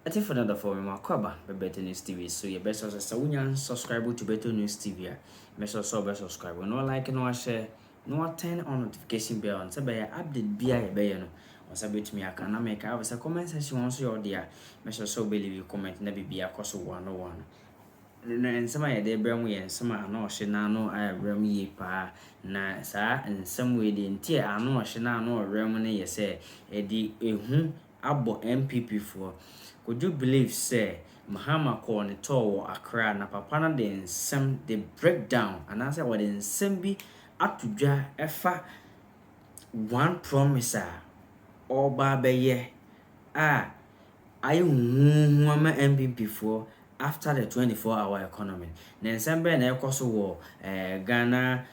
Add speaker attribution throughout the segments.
Speaker 1: I think for another for my cover, Better News TV. So your best as a subscribe to Better News TV. Make sure subscribe. No like, no share, no turn on notification bell. And say update be no. Or say me I can make have a comment section once you're there. Make sure so believe comment na be a cost 101. And some of the brand and some are no shenano I ram ye pa na sa and some way the tear I know shenano remedy ye say a abo NPP for. Could you believe, say, Mahama called the tower Accra na papa na the nsem the breakdown and answer what the nsem be up to ja efa one promiser or babeye I woman MPP for after the 24-hour economy. Nsem be na ekoso wo Ghana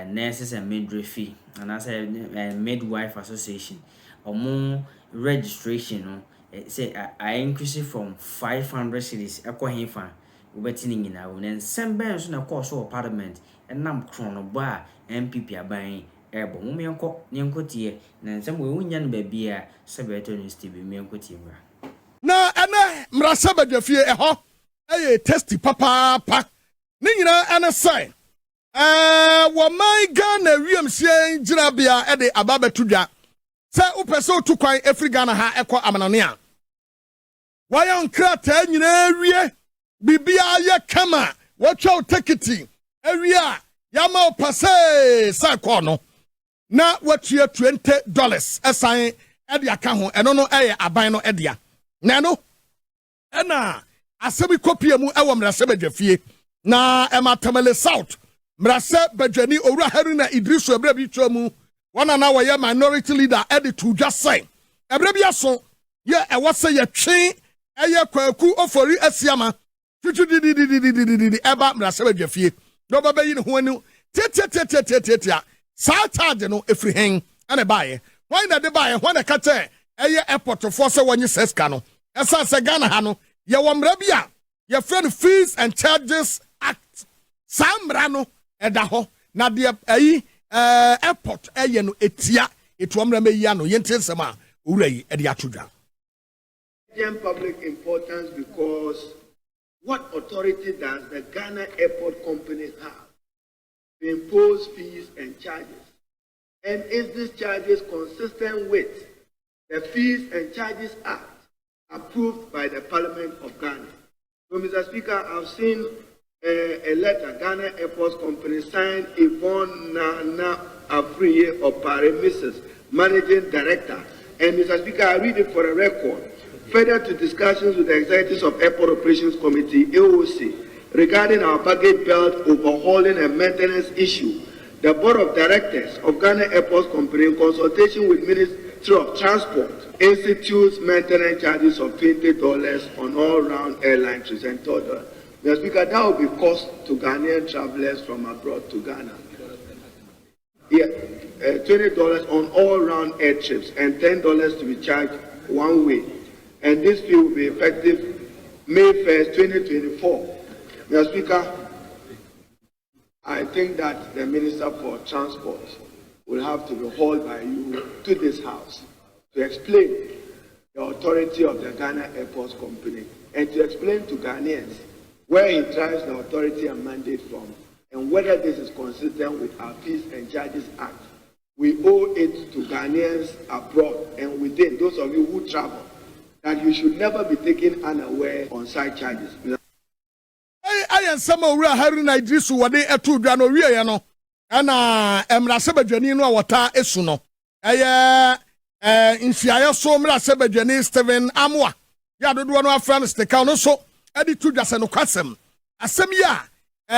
Speaker 1: nurses and midwife and I say midwife association omo registration no say I increase from 500 cities ekohefa ubetini nyina wo na nsem so na course of parliament enam krono ba MPP aban ebo mo menko tie na nsem we wunya no ba bia se beto no steve menko tie mra
Speaker 2: na ene mrasa badwafie eho eye testy papa ni nyina ene sai wo man Ghana wiemsie njirabia e de ababetudwa se upeso tu kwan Afri Ghana ha ekọ amanane a wayan krata nyina wie bibia ye kama watwa tiketi awie a yama opase sa kọ no na watua $20 esan e de aka ho eno no eye aban no edea na no ena asebi kopie mu ewo mrase badwafie na ematamale south mrase badwani owura haruna idrisu ebra bi twamu wana na waye minority leader edit to just say ebra bi aso ye ewo se ye twe eye kwaku ofori asiama tutu eba mrase badwafie no baba yi ne ho anu tetetetetetetea sa charge no efri hen ane bae why na de bae why na kate eye airport for se wonye seska no esa se Ghana ha no ye wo mra bia ye friend Fees and Charges Act samra no eda ho na de ayi airport eye no etia eto mra meyi ano ye ntensem a owura yi ede atodwa
Speaker 3: public importance because what authority does the Ghana Airport Company have to impose fees and charges? And is these charges consistent with the Fees and Charges Act approved by the Parliament of Ghana? So, Mr. Speaker, I've seen a letter Ghana Airport Company signed Yvonne Nana Afriye Opare, Mrs. Managing Director. And Mr. Speaker, I read it for a record. Further to discussions with the executives of Airport Operations Committee, AOC, regarding our baggage belt overhauling and maintenance issue, the Board of Directors of Ghana Airport Company, in consultation with Ministerial of Transport, institutes maintenance charges of $20 on all-round airline trips and $12. Mr. Speaker, that will be cost to Ghanaian travelers from abroad to Ghana. Yeah, $20 on all-round air trips and $10 to be charged one way. And this fee will be effective May 1st, 2024. Mr. Speaker, I think that the Minister for Transport will have to be hauled by you to this House to explain the authority of the Ghana Airports Company and to explain to Ghanaians where he derives the authority and mandate from and whether this is consistent with our Fees and Charges Act. We owe it to Ghanaians abroad and within, those of you who travel, that you should never be taken unaware on side charges.
Speaker 2: I am some owura Haruna Idrisu wade etudwa no wie ye no ana emrase badwani no wota esu no eye nfiaye so mrase badwani Steven Amwa ya dodo no afran stika no so edi tudwa se no kwasem asem ya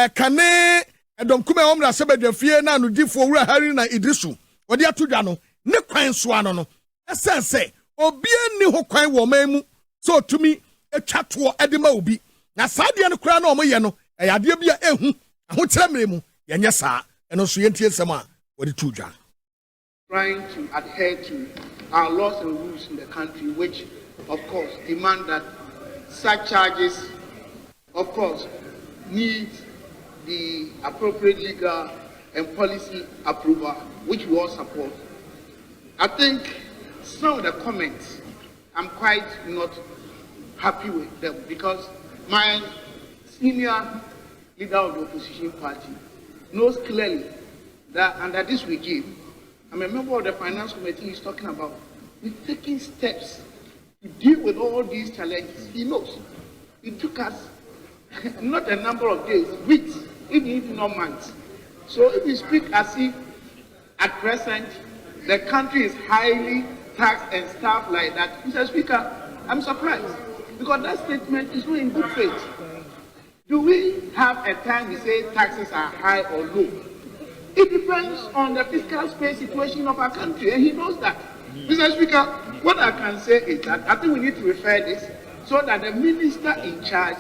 Speaker 2: kane edomkume omrase badwafie na no difo owura Haruna Idrisu wade atudwa no ne kwan so ano no esense obi ani ho kwan wo mamu so tumi etwato edema obi na saade no kura na omoye no eyade bia ehu ahokyere meremu yenye saa eno so yentie nsem a wode tudwa
Speaker 4: trying to adhere to our laws and rules in the country, which of course demand that such charges of course need the appropriate legal and policy approval, which we all support. I think some of the comments I'm quite not happy with them because my senior leader of the opposition party knows clearly that under this regime, I'm a member of the finance committee, he's talking about, we're taking steps to deal with all these challenges. He knows. It took us not a number of days, weeks, even if not months. So if we speak as if at present the country is highly taxed and stuff like that, Mr. Speaker, I'm surprised because that statement is not in good faith. Do we have a time we say taxes are high or low? It depends on the fiscal space situation of our country, and he knows that. Mr. Speaker, what I can say is that I think we need to refer this so that the minister in charge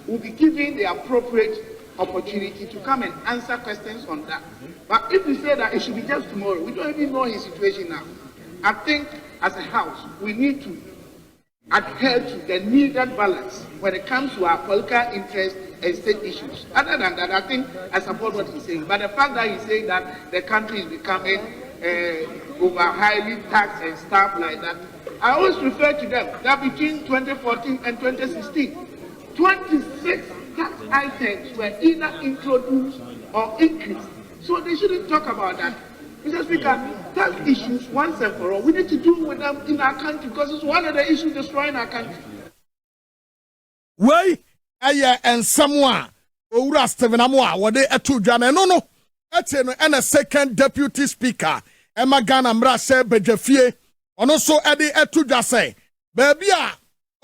Speaker 4: will be given the appropriate opportunity to come and answer questions on that. But if we say that it should be just tomorrow, we don't even know his situation now. I think as a house, we need to adhere to the needed balance when it comes to our political interests and state issues. Other than that, I think I support what he's saying. But the fact that he's saying that the country is becoming over highly taxed and stuff like that, I always refer to them that between 2014 and 2016, 26 tax items were either introduced or increased. So they shouldn't talk about that. Mr. Speaker, tax issues once and for all, we need to deal with them in our country because it's one of the issues destroying our country.
Speaker 2: Wait, and someone, Ura Steven Amwa, what they are two Jana, no, and a second deputy speaker, Emma Ghana Mrase Bejafie, and also Eddie Etuja say, Baby,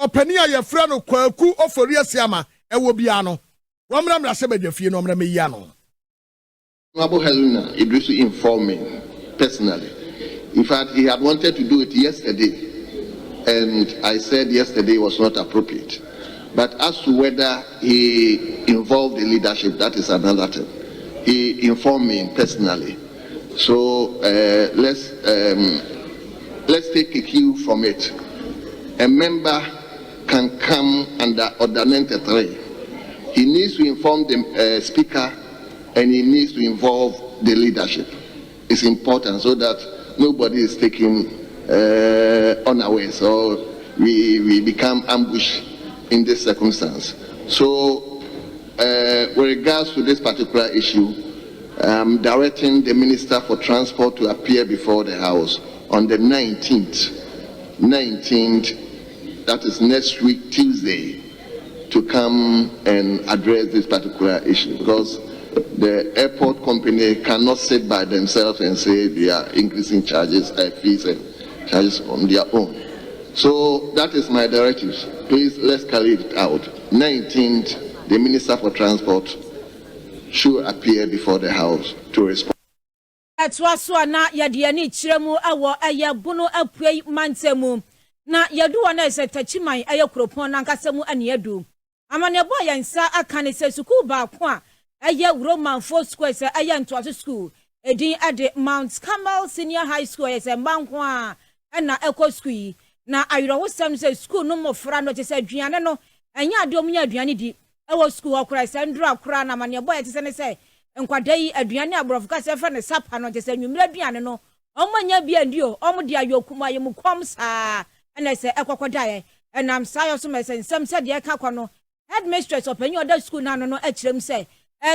Speaker 2: Openia, your friend of Kwaku of Foriasiama, and Wobiano. One Mrase Bejafie, no Mramiano.
Speaker 5: Honorable Helena Idris informed me personally. In fact, he had wanted to do it yesterday, and I said yesterday was not appropriate. But as to whether he involved the leadership, that is another thing. He informed me personally. So let's take a cue from it. A member can come under Ordinance 3. He needs to inform the speaker, and he needs to involve the leadership. It's important so that nobody is taken unawares or we become ambushed in this circumstance. So, with regards to this particular issue, I'm directing the Minister for Transport to appear before the House on the 19th, that is next week, Tuesday, to come and address this particular issue because the airport company cannot sit by themselves and say they are increasing charges, fees and charges on their own. So that is my directive. Please, let's carry it out. 19th, the Minister for Transport should appear before the House to respond.
Speaker 6: Atwaswana yadiani chiremu awo ayabuno apwe mantemu na yadu wana setachimai ayokropon nankasemu aniyedu amanebo yansa akane se suku ba kwa aya Roman 4 square se aya ntwaso school edin ade Mount Carmel Senior High School ese mbankwa na eko school na ayiro wosam se school no mofra no te se aduane no anya ade omunya aduane di ewo school okra se ndru akra na manebo yete se ne se nkwadai aduane abrofka se fa ne sapa no te se nwumira aduane no omanya bia ndio omde ayokuma yemukom saa na se ekokodae enam sayo so mesen nsem se de ka kwano headmistress opanyi oda school na no akirem se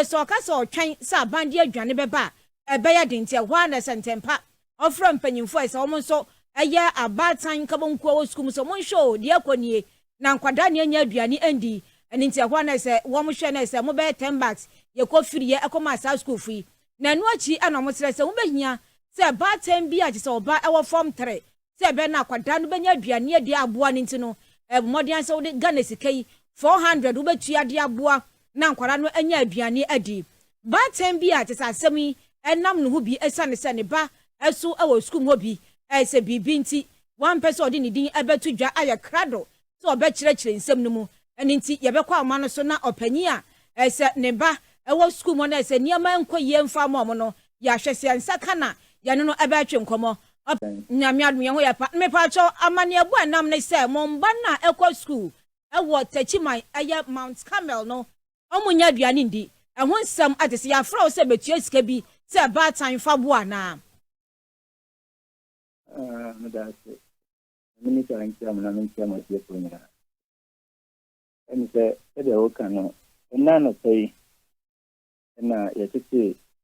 Speaker 6: so ka se otwen sa bande aduane beba ebeya denti ehwa na sentempa ofra mpanyimfo ese omo so eye abatan kabonko wo school so mon show de akonie na nkwada ne anya aduane andi enti ehwa na se wo mo hwe na se mo be 10 bucks ye kofiri ye ekoma sa school free na no achi ana mo sere se wo behia se batan bi ati se oba ewo form 3 se be na kwada no benya aduane de aboa ne ntino modian se wo de Ghana sikai 400 wo betua de aboa na nkwara no anya aduane adi batan bi ati se asemi enam no hu bi esane se ne ba eso ewo school ho bi se bibi nti one person odi ne din ebetu dwa aya krado so obekire nsem no mu eni nti ye bekwa ama no so na opanyi a se ne ba ewo school mo na se niama enkoye mfa mo no ya hwese ansaka na ya no ebetwe nkomo nyame adum ye ho ya pa me pa cho amane abu anam ne se mo mba na ekwa school ewo tachiman aya Mount Carmel no omunya aduane ndi ehon sam atese ya fra o se betua sika bi se ba tan fa bo ana
Speaker 7: Minister and Chairman and Chairman of the and say the Okano, and none of pay, and yet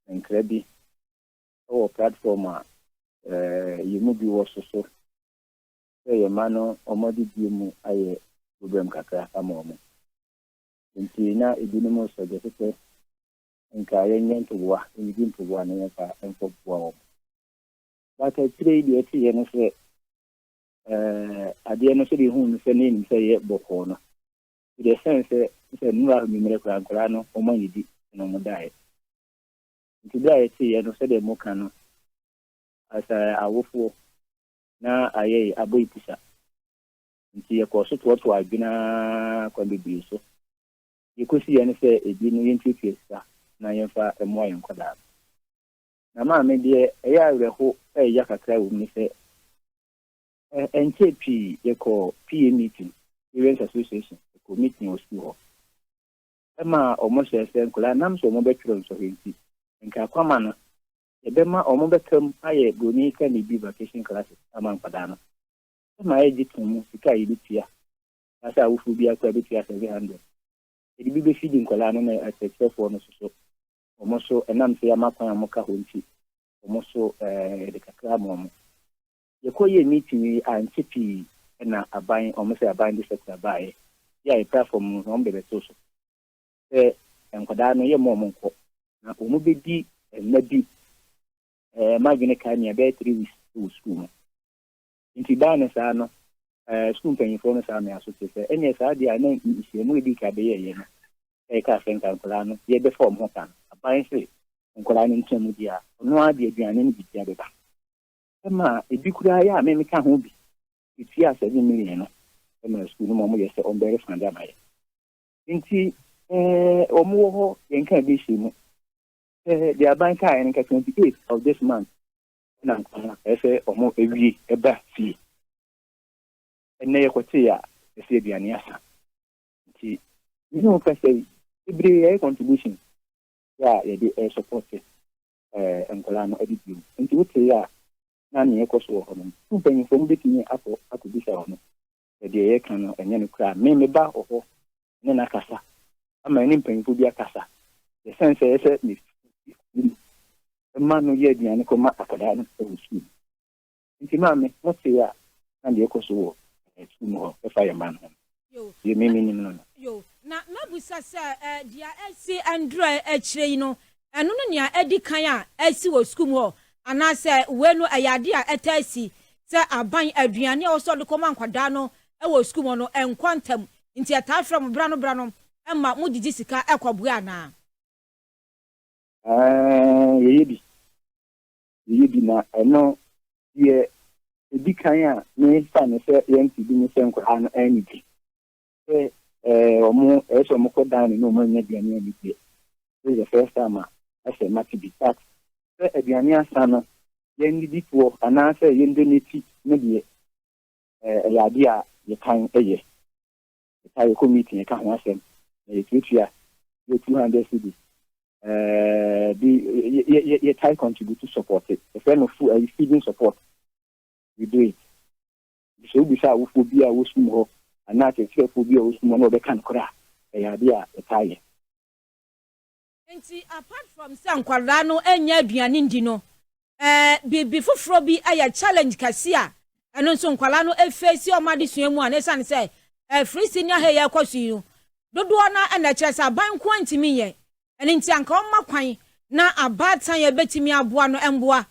Speaker 7: and credit or platform, you move you also so. Say a mano or modi dimu, I program kaka a moment. In Tina, it didn't most of the and carrying to work, and begin to one and for wow. But I trade the tea and say, at the end of the home, sending say, Bocono. The sense it's a new miracle and Corano, or money did no more die. Today, I see, and said a mocano as I will for now. I a boy pisa. Until you cause it what I've been a contribution. You could see and say, it didn't interfere. Na yɛmfa ɛmoa yɛn nkwadaa na maame deɛ ɛyɛ awerɛho ɛyɛ kakra wɔ mu sɛ ɛnkyɛ pii yɛkɔ PA meeting Parents Association yɛkɔ meeting wɔ school hɔ ɛma ɔmo hyɛ sɛ nkwadaa nam sɛ ɔmo bɛtwerɛ nsɔhwɛ nti nka akwama no yɛbɛma ɔmo bɛkam ayɛ broni ka ne bi vacation classes ama nkwadaa no ɛma yɛgye tom mu sika a yɛbɛtua na sɛ awofoɔ bi akora bɛtua 700 yɛde bi bɛfidi nkwadaa no na asɛkyerɛfoɔ no so Omoso enam se amakwan amoka honti omoso de kakra momo yekoye meeting antipi na aban omoso aban de sector bae ya e platform no be beto so enkwada no ye momo nko na omo bedi na bi magine kan ya be 3 weeks to school inti bana sa no school mpanyifo no sa me aso se enye sa dia na isiemu edi ka be ye no ka fenka nkwadaa no ye be form ho kan aban se nkwadaa no ntemu dia no ade aduane no bitia beba ema ebi kura ya me ka ho bi itia 7 million no ema school no mo ye se on bere fanda mai nti omo ho ye nka bi shi mu the aban ka en ka 28 of this month na nkwadaa ese omo ewi eba fi enne ye kwete ya ese aduane asa nti you say every contribution the support nkola no edit nti wote ya na ne ekoso ho no mpanyi fo mbetini akobisa ho no de ye kan no enye no kra me ba ho ne na kasa ama ni mpanyi fo bi akasa the sense say ni manu ye dia ne ko ma akada no so nti ma me wote ya na de ekoso ho ho e fa ye man ho ye me no
Speaker 6: yo na mabusa sa dia esi andro akire yi no eno no nia edi kan a esi wo school ho ana se we no ayade a etasi se aban aduane o so de koma nkwada no e wo school no enkwantam nti ata from brano emma mu didi sika ekwabu ana
Speaker 7: yebi na eno ye edi kan a me fa ne se NPP ni se nkwada no anidi omo eso mo ko dan no mo nya aduane ani bi this the first time I say mati bi tax aduane asa no ye ndidi to ana say ye ndoneti me de yade a ye kan eye ye committee ye kan ho asem ye tutua ye 200 cedi ye tie contribute to support it the friend of food feeding support we do it so we say we phobia we sumo ana te phobia we sumo no be kan kora yade a tie
Speaker 6: nti apart from sankwara no enya aduane ndi no bibi foforo bi aya challenge kasia eno nso nkwala no efesi o made suamu a ne san se free senior he ya kwasu dodo na na kyeresa ban kwantimi ye ene nti anka o makwan na abatan ye betimi aboa no emboa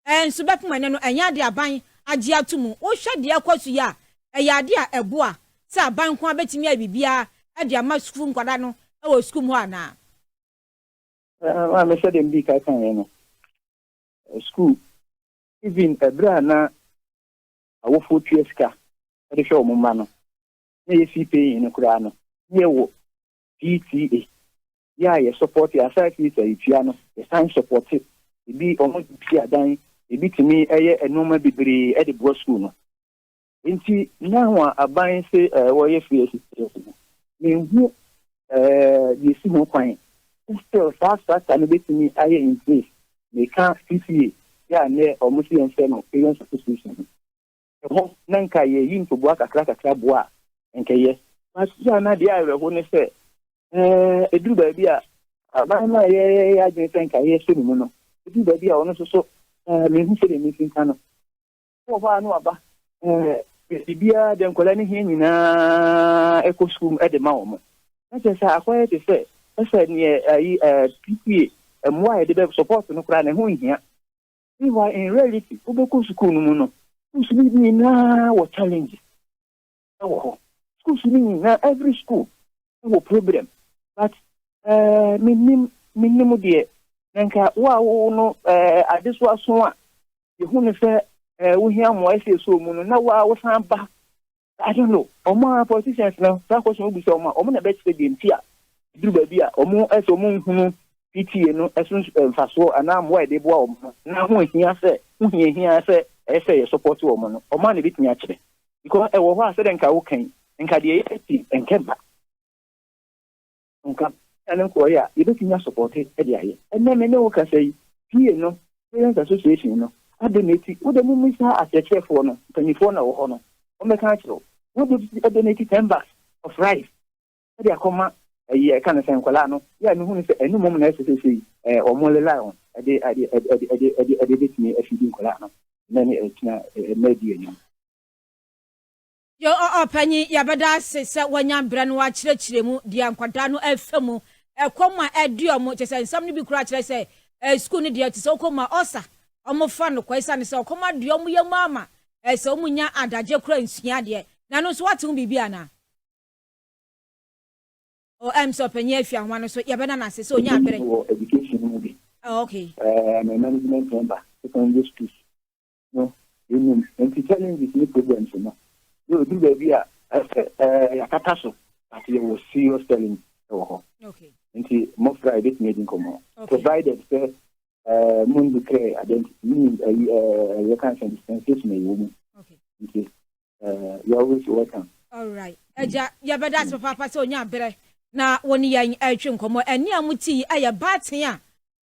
Speaker 6: enso bepoma ne no enya de aban age atumu wo hwe de kwasu ya eyade a eboa se aban kwa betimi abibia ade ama school nkwada no e wo school ho ana
Speaker 7: me said them big kan school even ebra na awofo tueska e hwe o mama no na ye fi pay ni kura no ye wo PTA ya ye support ya site say tua no ye sign support e bi omo bi adan e bi timi eye enoma bibiri e de bo school no nti na ho aban se wo ye fi assistance me hu ye si ho kwan still fast and betimi aye in place they can't see ya ne omusi ensemo parents association ho nanka ye yin to boa kakra boa enke ye But na dia I who ne say edu ba bia abana ye agin senka ye so ni mu no edu ba bia ono so me hu se de mi finka no wo ba no aba bia de nkola ni hia nyina eco school e de ma wo mo na se sa akoye te se ese ni PPA mo aye de support no kra na hu hia we were in reality ubeko school no mu no school ni na wo challenge school ni na every school no problem but minimum de nka wa wo no adeso aso a ye hu ne se wo hia mo ese so mu no na wa wo san ba I don't know omo politicians na ta question obi so omo na bet say dem tia duru ba bia omo eso mo hunu PTA no eso faso ana mo e de boa omo na ho hia se ese ye support omo no omo na bitimi a kire because e wo ho ase de nka wo kan nka de ye eti enka nka ene ko ya ye bitimi support e de aye ene me ne wo ka say PA no parents association no adonate wo de mu misa asechefo no panifo na wo ho no o me kan kiro wo de adonate $10 of rice e de akoma ye kan say nkola no ya me hu ni say enu mom na SHS o mo le lion e de bitimi afidi nkola no na ne etina media nyam
Speaker 6: yo panyi yabada se wanya bra no wa kire mu dia nkwada no afemu ekoma eduomo che se nsam no bi kura kire se school ni dia te se okoma osa omo fa no kwesa ne se okoma duomo ye mama se omunya adaje kura nsua de na no so wate hu bibia na o so panyi afia ho no so yabada na se onya bere
Speaker 7: education mu bi
Speaker 6: okay
Speaker 7: my management member secondary school no you know challenge is problems no you do baby ya kataso that you will serious telling
Speaker 6: okay
Speaker 7: nti mo Friday meeting come provided say mun declare identity meaning you can send dispensation you woman
Speaker 6: okay
Speaker 7: nti you always welcome
Speaker 6: all right eja ya beda so papa so nya bere na woni yan atwe nkomo eni amuti aye baten a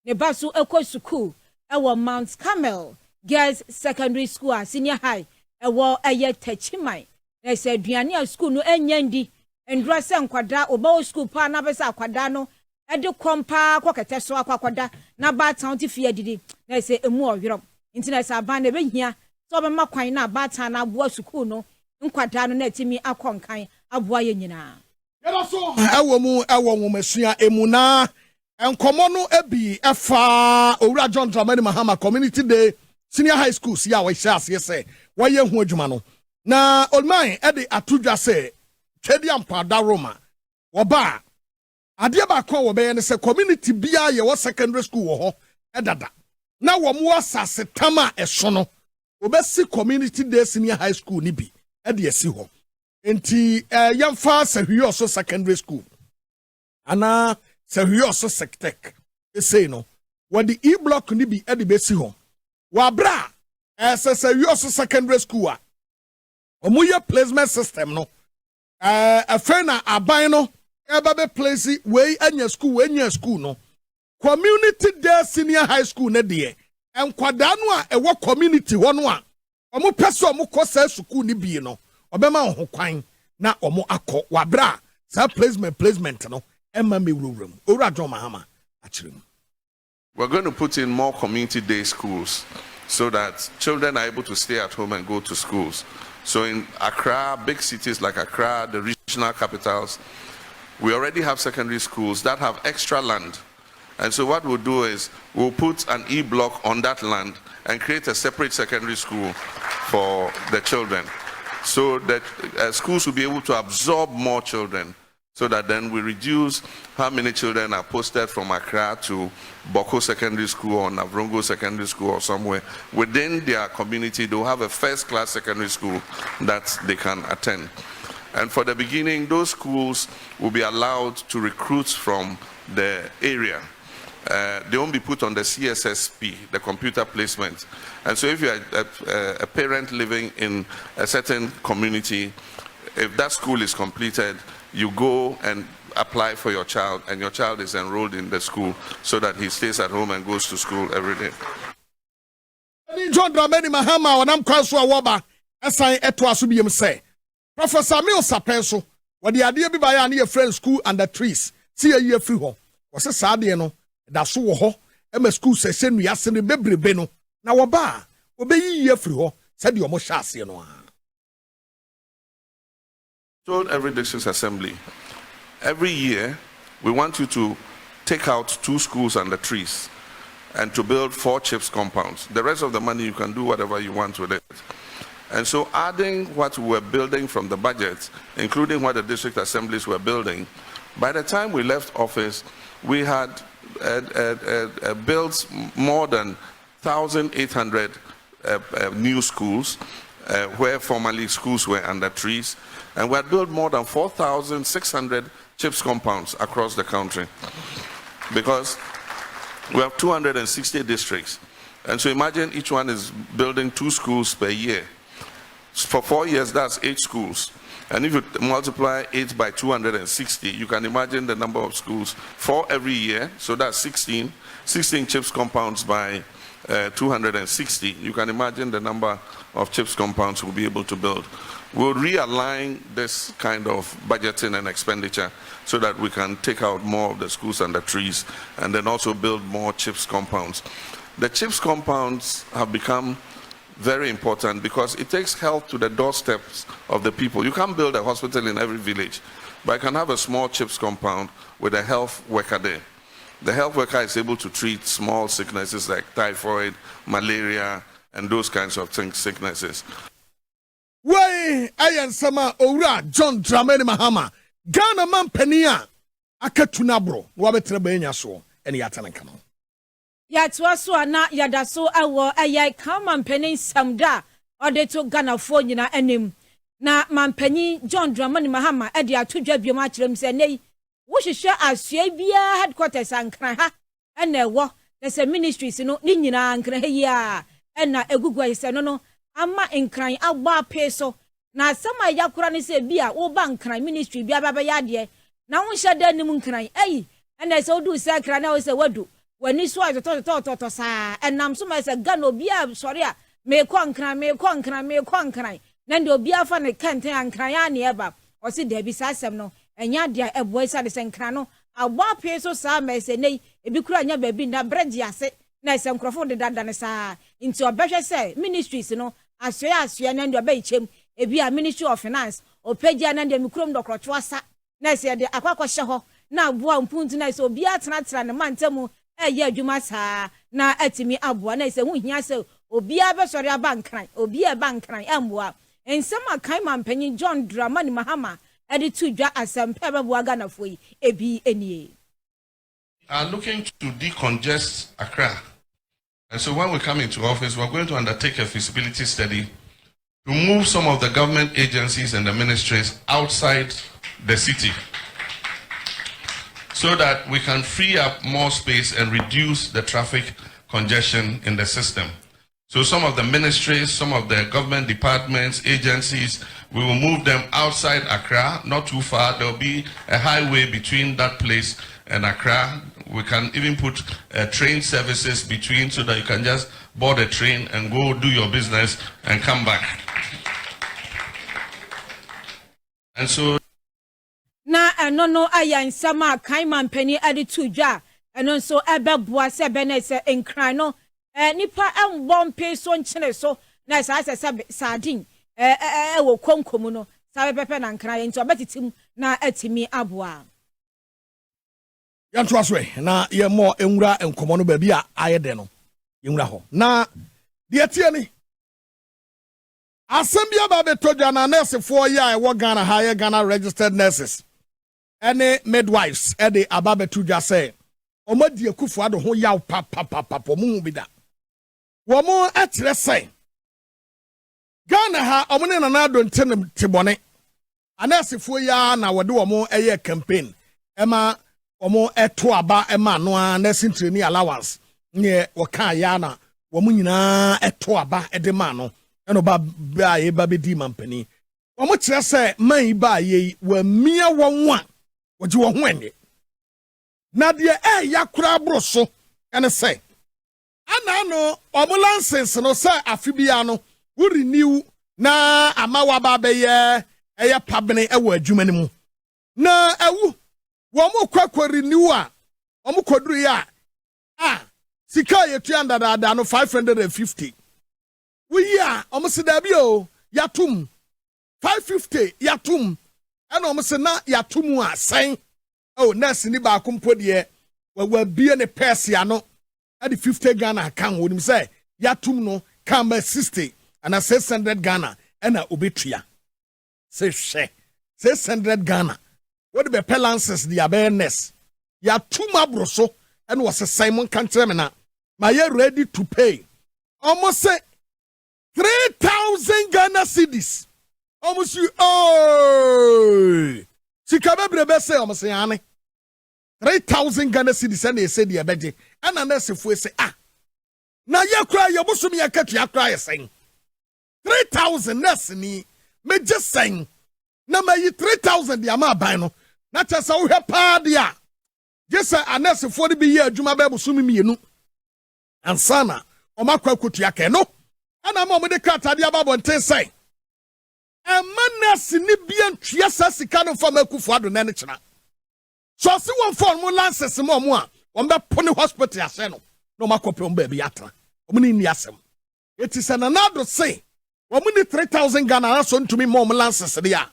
Speaker 6: ne baso ekosukuu ewo Mount Carmel Girls Secondary School senior high ewo aye tachimai na se aduane a school no enyandi ndura se nkwada oba school pa na besa akwada no ede kompa kwakete so akwakwada na ba town ti fie didi na se emu owerom nti na se aban na behia so be makwan na ba tan na aboa school no nkwada no na timi akonkan aboa ye nyina
Speaker 2: yeda so ewo mu masua emuna enkomo no ebi efa owura John Dramani Mahama Community Day Senior High School si a we share say waye hu adwuma no na olman ede atudwa say twedi ampada Roma woba ade ba kon wo be ne say community bia ye wo secondary school wo ho edada na wo mo asase tama eso no obesi Community Day Senior High School ni bi ede esi ho enti yamfa sahwi so secondary school ana sahwi so sectech say no what the e-block ni bi ede besi ho wa bra sahwi so secondary school a omuye placement system no afena aban no eba be place we anya school no Community Day Senior High School ne de enkwada no a ewo community ho no a omo pese omo kosa school ni bi no obema ho kwan na omo akọ wabra sa placement no emma me wurum owura John Mahama achirem.
Speaker 8: We're going to put in more community day schools so that children are able to stay at home and go to schools. So in Accra, big cities like Accra, the regional capitals, we already have secondary schools that have extra land. And so what we'll do is we'll put an E-block on that land and create a separate secondary school for the children, so that schools will be able to absorb more children, so that then we reduce how many children are posted from Accra to Boko Secondary School or Navrongo Secondary School or somewhere. Within their community, they'll have a first-class secondary school that they can attend. And for the beginning, those schools will be allowed to recruit from the area. They won't be put on the CSSP, the computer placement. And so if you're a parent living in a certain community, if that school is completed, you go and apply for your child, and your child is enrolled in the school so that he stays at home and goes to school every day.
Speaker 2: John Dramani Mahama wanam kwaso awoba esan eto asubiem say Professor Mil Sapenso the idea be by a friend school and the trees. See a year free ho. Was a sadiano, that's so ho. Emma school says send me asking the baby beno. Now a bar, obey year free ho, said your moshas,
Speaker 8: Told every district assembly, every year we want you to take out 2 schools and the trees and to build 4 CHIPS compounds. The rest of the money you can do whatever you want with it. And so adding what we were building from the budget, including what the district assemblies were building, by the time we left office, we had built more than 1,800 new schools, where formerly schools were under trees, and we had built more than 4,600 CHIPS compounds across the country, because we have 260 districts. And so imagine each one is building 2 schools per year. For 4 years, that's 8 schools. And if you multiply 8 by 260, you can imagine the number of schools for every year. So that's 16 CHIPS compounds by 260. You can imagine the number of CHIPS compounds we'll be able to build. We'll realign this kind of budgeting and expenditure so that we can take out more of the schools and the trees, and then also build more CHIPS compounds. The CHIPS compounds have become very important because it takes health to the doorsteps of the people. You can't build a hospital in every village, but I can have a small CHIPS compound with a health worker there. The health worker is able to treat small sicknesses like typhoid, malaria, and those kinds of sicknesses.
Speaker 2: Way ayan sama owura John Dramani Mahama Ghana man penia akatuna bro wo betre ba nya so ene yatana kama
Speaker 6: ya twaso na yadaso awo ayai kama mpeni samda ode to Ghana fo nyina anim na mampani John Dramani Mahama ade atodwa biom akirem se nei wo hwehwe asua bia headquarters ankran ha ene wo the ministries no ni nyina ankran ha ya ena egugu ayise no ama nkran agba peso na sama yakura ne se bia wo ba nkran ministry bia baba yade na wo hye da nim nkran ayi ena se odu se nkran na wo se wadu wani so to sa enam so ma se Ghana bia sori a me ko nkran na ndi obi afa ne kenten ankran ya ne eba o se da bi sa asem no enya dia ebo isa de se nkran no agba peso sa ma se nei ebi kura nya ba bi na bread ase na se nkrofo de dada ne sa into obehwe se ministries no asua na ndi obai chem ebi a Ministry of Finance opagya na ndi mikrom dokrocho asa na se de akwakɔhye ho na aboa mpuntu na se obi atena ne mantamu eye adwuma saa na atimi aboa na se hu hia se obi abesori abankran obi abankran amboa ensem akan mampanyin John Dramani Mahama edi tudwa asempa baboa Ghana foi ebi enie
Speaker 8: are looking to decongest Accra. And so when we come into office, we're going to undertake a feasibility study to move some of the government agencies and the ministries outside the city so that we can free up more space and reduce the traffic congestion in the system. So some of the ministries, some of the government departments, agencies, we will move them outside Accra, not too far. There will be a highway between that place and Accra. We can even put train services between so that you can just board a train and go do your business and come back. And so
Speaker 6: na no ayan sama kan mampani ade tudwa eno so ebeboa se benese enkran no nipa embom peso nchene so na sa sadin wo konkomu no sa pepe na nkran enti obetitim na atimi aboa
Speaker 2: yanto aswe na ye mo enwura enkomo no ba bi a ayede no yenwura ho na de tie ni asembia ba betodwa na nurse for ya e wo Ghana higher Ghana registered nurses any midwives e de ababetodwa say omadi akufu ado ho yaw papa mu bi da wo mo atre say Ghana ha omne na na do ntene tibone anasefo ya na wode wo mo eye campaign ema omo eto aba ema no a nursing training allowance nye waka ya na wo mu nyina eto aba ede ma no eno ba ye ba be di mampani wo mo kire se man ba ye wa mia wonwa woji wo ho ene na de yakura bro so ene se ana no omo license no se afibia no wo renew na ama wa ba be ye eye pabene e wo adwuma ni mu na ewu wo mo kwakwa renew a omo koduru ya sika yetua ndadada no 550 we ya omo se da bi o yatum 550 yatum ana omo se na yatum a sen oh nurse ni ba kompo de wa bie ne persia no at the 50 Ghana kan wonim say yatum no kan ba 60 and 600 Ghana and obetua say she 600 Ghana what be balances the awareness yatum abroso and was a Simon Cantremena my ready to pay almost say 3,000 Ghana cedis almost you sikabe brebe say almost say 3,000 Ghana cedis and they say the abeje and unless if we say na ye cry your bosom ya cat ya cry saying 3,000 nurse ni me just saying na me 3,000 the ama buy no na chasa wo pa dia just say unless if we be ye adwuma be bosom mi enu ansana o makwa kotua ke no ana ma mo de kata dia babonten say nurse ni bia ntwe sasika no fa makufu ado na ne kina so si won phone mo lances mo a won be pone hospital ase no no makope on ba bi atra o ni asem etise na nado say o ni 3,000 Ghana so ntumi mo lances de a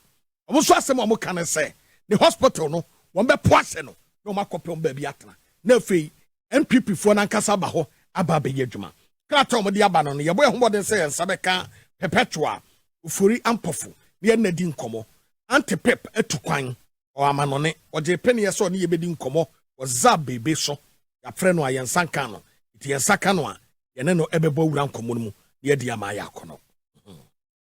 Speaker 2: o so asem o kan say the hospital no won be po ase no no makope on ba bi atra na fei NPP fo na nkasa ba ho aba be yedwuma krata o de aba no ye boy homo de say nsabeka perpetual ufuri ampofu ne na di nkomo antipep etukwan o amanone o je penie so ne yebedi nkomo o za bebe so ya frɛ no ayensanka no iti yensanka no a ye ne no ebebo wura nkomo no mu ye di ama ya kono